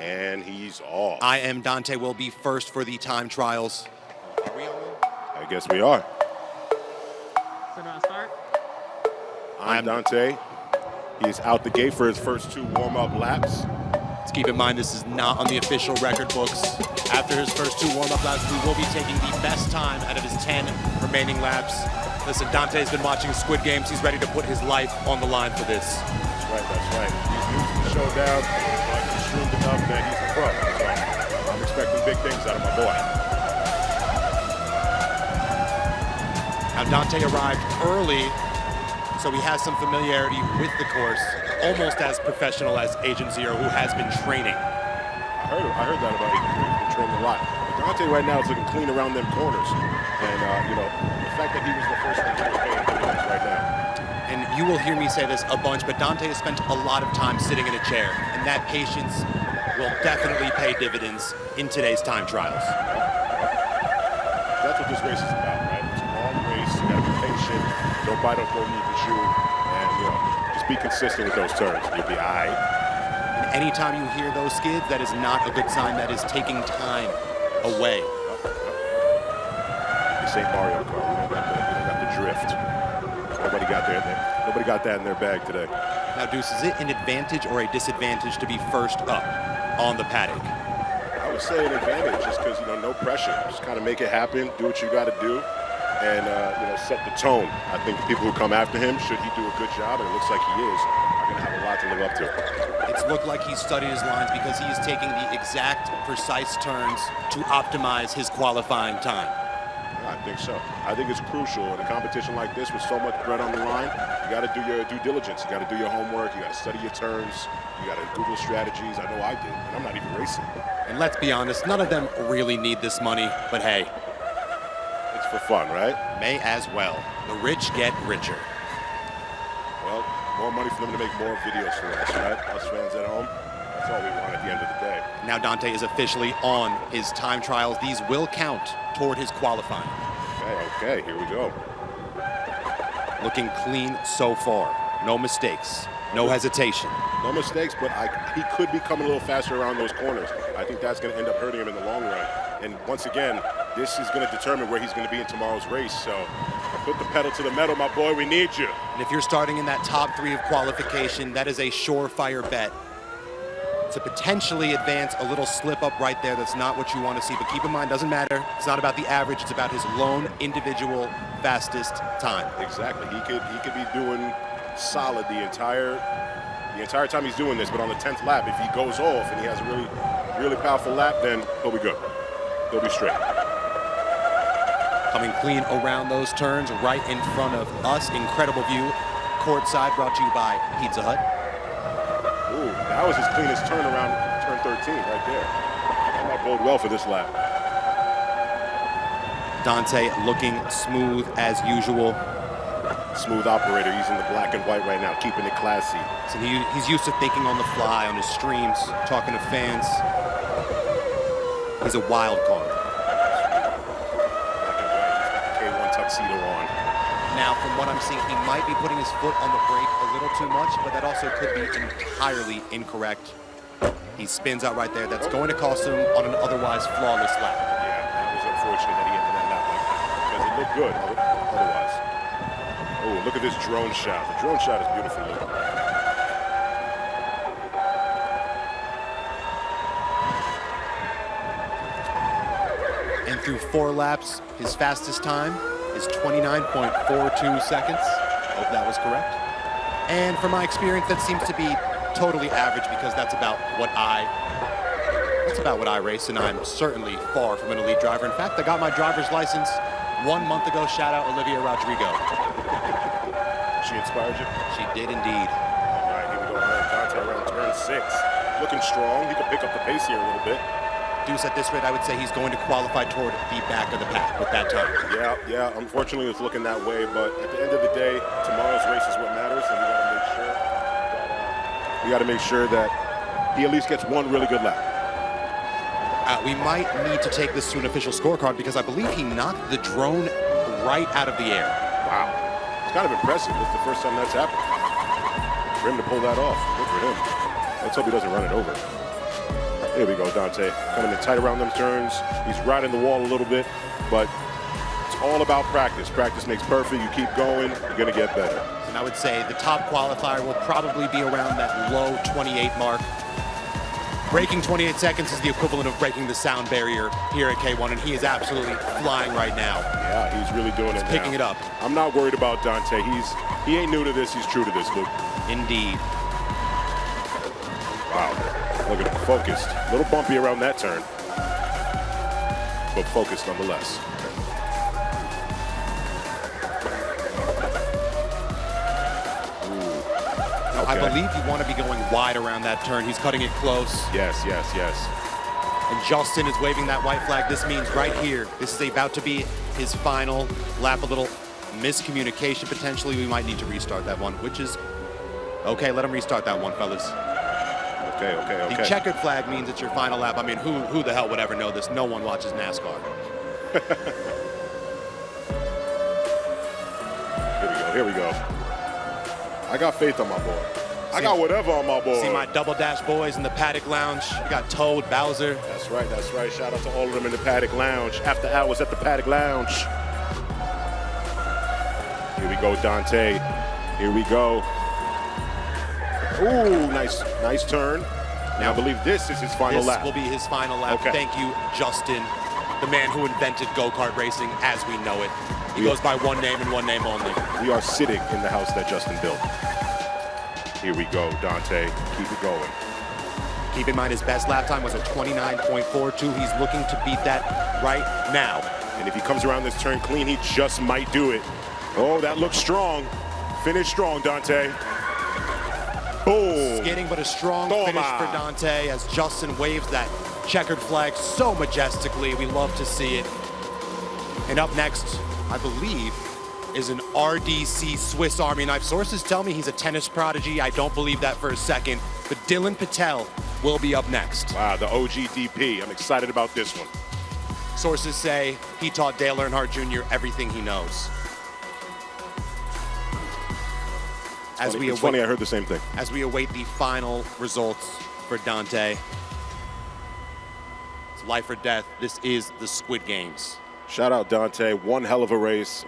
And he's off. ImDontai will be first for the time trials. Are we on? I guess we are. So do I start? ImDontai. He is out the gate for his first 2 warm-up laps. Let's keep in mind this is not on the official record books. After his first 2 warm-up laps, we will be taking the best time out of his 10 remaining laps. Listen, Dante's been watching Squid Games. He's ready to put his life on the line for this. That's right, that's right. He's new to the showdown, but he's shrewd enough that he's a pro. So I'm expecting big things out of my boy. Now Dantai arrived early, so he has some familiarity with the course, almost as professional as Agent Zero, who has been training. I heard that about Agent Zero. He's been training a lot. But Dantai right now is looking clean around them corners. And, the fact that he was the first one to pay dividends right now. And you will hear me say this a bunch, but Dantai has spent a lot of time sitting in a chair, and that patience will definitely pay dividends in today's time trials. That's what this race is about, right? It's a long race. You gotta be patient. Don't bite off both knees and shoe. And, just be consistent with those turns. You'll be all right. And anytime you hear those skids, that is not a good sign. That is taking time away. This ain't Mario Kart. We don't got the drift. Nobody got that in their bag today. Now, Deuce, is it an advantage or a disadvantage to be first up on the paddock? I would say an advantage, just because no pressure. Just kind of make it happen. Do what you got to do, and set the tone. I think the people who come after him, should he do a good job, and it looks like he is, are going to have a lot to live up to. It's looked like he's studied his lines because he is taking the exact, precise turns to optimize his qualifying time. I think so. I think it's crucial in a competition like this with so much bread on the line. You got to do your due diligence. You got to do your homework. You got to study your turns. You got to Google strategies. I know I did, and I'm not even racing. And let's be honest, none of them really need this money, but hey. It's for fun, right? May as well. The rich get richer. Well, more money for them to make more videos for us, right? Us fans at home. That's all we want at the end of the day. Now Dantai is officially on his time trials. These will count toward his qualifying. Okay, here we go. Looking clean so far. No mistakes, no hesitation. No mistakes, but he could be coming a little faster around those corners. I think that's going to end up hurting him in the long run. And once again, this is going to determine where he's going to be in tomorrow's race. So put the pedal to the metal, my boy. We need you. And if you're starting in that top 3 of qualification, that is a surefire bet to potentially advance. A little slip up right there, that's not what you want to see. But keep in mind, doesn't matter. It's not about the average. It's about his lone individual fastest time. Exactly. He could be doing solid the entire time he's doing this. But on the 10th lap, if he goes off and he has a really powerful lap, then he'll be good. He'll be straight. Coming clean around those turns, right in front of us. Incredible view. Courtside, brought to you by Pizza Hut. Ooh, that was his cleanest turn around turn 13 right there. That might bode well for this lap. Dantai looking smooth as usual. Smooth operator using the black and white right now, keeping it classy. So he's used to thinking on the fly, on his streams, talking to fans. He's a wild card. Black and white, he's got the K1 tuxedo on. Now, from what I'm seeing, he might be putting his foot on the brake a little too much, but that also could be entirely incorrect. He spins out right there. That's going to cost him on an otherwise flawless lap. Yeah, that was unfortunate that he ended that lap like that, because it looked good otherwise. Oh, look at this drone shot. The drone shot is beautiful. Look. And through 4 laps, his fastest time is 29.42 seconds. Hope that was correct. And from my experience, that seems to be totally average, because that's about what I race, and I'm certainly far from an elite driver. In fact, I got my driver's license 1 month ago. Shout out Olivia Rodrigo. She inspired you? She did indeed. All right, here we go. Dantai around turn 6. Looking strong. He could pick up the pace here a little bit. Deuce, at this rate, I would say he's going to qualify toward the back of the pack with that time. Yeah. Unfortunately, it's looking that way. But at the end of the day, tomorrow's race is what matters, and we got to make sure that he at least gets one really good lap. We might need to take this to an official scorecard, because I believe he knocked the drone right out of the air. Wow. It's kind of impressive. It's the first time that's happened. For him to pull that off, good for him. Let's hope he doesn't run it over. There we go, Dante. Coming in tight around them turns. He's riding the wall a little bit, but it's all about practice. Practice makes perfect. You keep going, you're going to get better. And I would say the top qualifier will probably be around that low 28 mark. Breaking 28 seconds is the equivalent of breaking the sound barrier here at K1, and he is absolutely flying right now. Yeah, he's really doing it now. Picking it up. I'm not worried about Dante. He ain't new to this. He's true to this, Luke. Indeed. Wow. Look at him, focused. A little bumpy around that turn, but focused nonetheless. I believe you want to be going wide around that turn. He's cutting it close. Yes, yes, yes. And Justin is waving that white flag. This means right here, this is about to be his final lap. A little miscommunication potentially. We might need to restart that one, which is okay. Let him restart that one, fellas. Okay, okay, okay. The checkered flag means it's your final lap. I mean, who the hell would ever know this? No one watches NASCAR. Here we go. I got faith on my boy. I got whatever on my boy. See my Double Dash boys in the paddock lounge. We got Toad, Bowser. That's right, that's right. Shout out to all of them in the paddock lounge. After hours at the paddock lounge. Here we go, Dante. Here we go. Ooh, nice turn. Now I believe this is his final lap. This will be his final lap. Okay. Thank you, Justin, the man who invented go-kart racing as we know it. He goes by one name and one name only. We are sitting in the house that Justin built. Here we go, Dante. Keep it going. Keep in mind his best lap time was a 29.42. He's looking to beat that right now. And if he comes around this turn clean, he just might do it. Oh, that looks strong. Finish strong, Dante. Boom. Skidding, but a strong finish for Dante as Justin waves that checkered flag so majestically. We love to see it. And up next, I believe, is an RDC Swiss Army knife. Sources tell me he's a tennis prodigy. I don't believe that for a second. But Dylan Patel will be up next. Wow, the OGDP. I'm excited about this one. Sources say he taught Dale Earnhardt Jr. everything he knows. It's funny, I heard the same thing. As we await the final results for Dante. It's life or death. This is the Squid Games. Shout out Dante, one hell of a race.